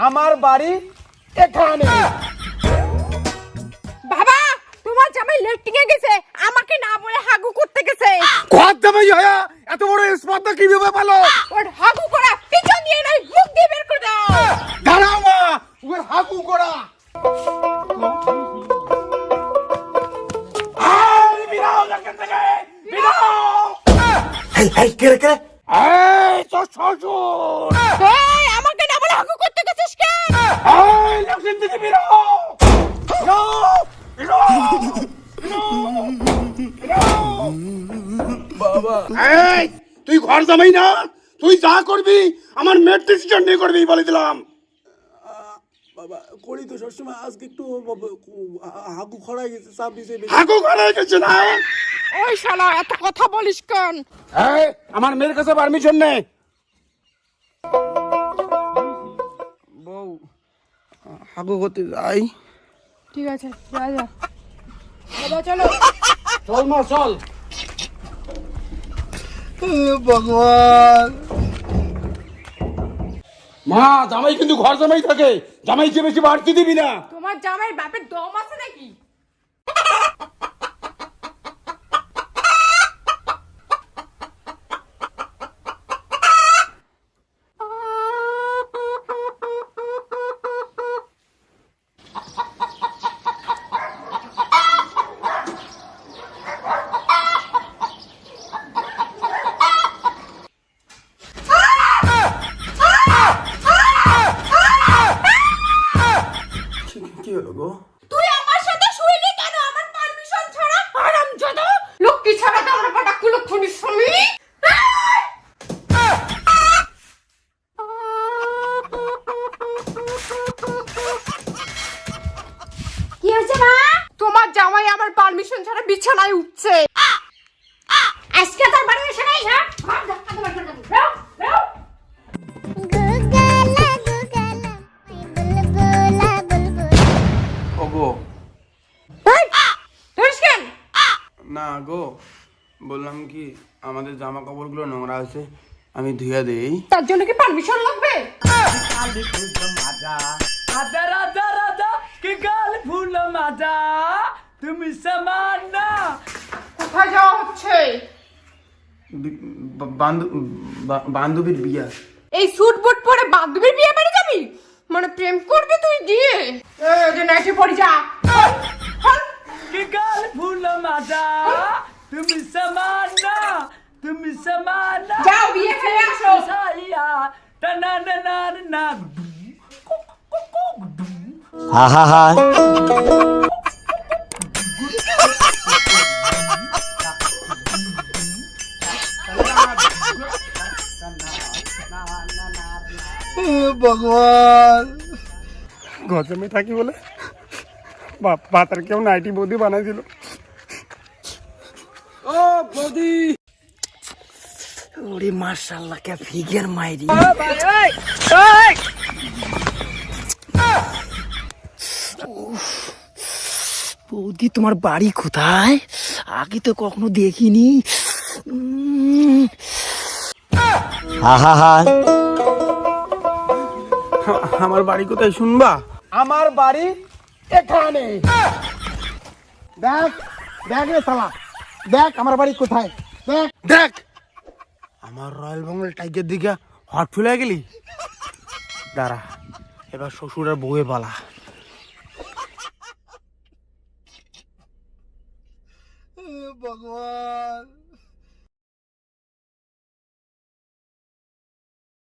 আমার বাড়ি এখানে। বাবা তোমার জামাই লেট্রিং এ গেছে, আমাকে না বলে হাগু করতে গেছে। ঘর জামাই হয়া এত বড় স্পর্ধা কিভাবে পেলো? ওর হাগু করা পিছন দিয়ে নয়, মুখ দিয়ে বের করে দাও। দাঁড়াও মা, ওর হাগু করা। আরে বিরাও এখান থেকে, বিরাও। এই কে রে? এই তো শ্বশুর। এই আমাকে না বলে হাগু করতে গেছিস কেন? এই লক্ষ্মী দিদি বিরাও। বাবা এই তুই ঘর জামাই না, তুই যা করবি আমার মেয়ের ডিসিশন নিয়ে করবি বলে দিলাম। বাবা করি তো সবসময়, আজকে একটু হাগু খড়াই গেছে, চাপ দিছে। হাগু ঘরে গেছে না? ওই শালা এত কথা বলিস কেন? এই আমার মেয়ের কাছে পারমিশন নে। বউ হাগু করতে যাই। ঠিক আছে যা যা। বাবা চলো। চল মা চল। ভগবান, মা জামাই কিন্তু ঘর জামাই থাকে, জামাইকে বেশি বাড়তি দিবি না। তোমার জামাই বাপের দম আছে নাকি? কি হলো গো? তুই আমার সাথে শুইলি কেন আমার পারমিশন ছাড়া? হারামজাদা, লক্ষ্মী ছাড়া তো আমরা পাটা কুলক্ষণী স্বামী। কি হয়েছে মা? তোমার জামাই আমার পারমিশন ছাড়া বিছানায় উঠছে। আজকে তোর বাড়ি এসে নাই, হ্যাঁ? মার ধাক্কা তোমার জন্য। যাও, যাও। ওগো ধরিস কেন? না গো, বললাম কি আমাদের জামা কাপড়গুলো নোংরা আছে, আমি ধুইয়া দেই। তার জন্য কি পারমিশন লাগবে? রাধা রাধা রাধা কি গাল ফুল মাজা তুমি সমান না। কোথায় যাওয়া হচ্ছে? বান্ধবীর বিয়া। এই স্যুট বুট পরে বান্ধবীর বিয়ে বাড়ি যাবি? মানে প্রেম করবি তুই দিয়ে? যে নাইটি পরি যা। কি গাল ফুল মাজা তুমি সমান না, তুমি সমান না। যাও বিয়ে খেয়ে আসো। সাইয়া টানা না না না। ভগবান, ঘর জামাই থাকি বলে বাতার কেউ নাইটি বৌদি বানাইছিল। ও বৌদি। ওরে মাশাআল্লাহ কে ফিগার মাইরি। বৌদি তোমার বাড়ি কোথায়? আগে তো কখনো দেখিনি। আমার বাড়ি কোথায় শুনবা? আমার বাড়ি এখানে। দেখ দেখ রে শালা, দেখ আমার বাড়ি কোথায়, দেখ দেখ আমার রয়্যাল বেঙ্গল টাইগার দিকে হট ফুলে গেলি। দাঁড়া, এবার শ্বশুরের বউয়ে পালা। ভগবান।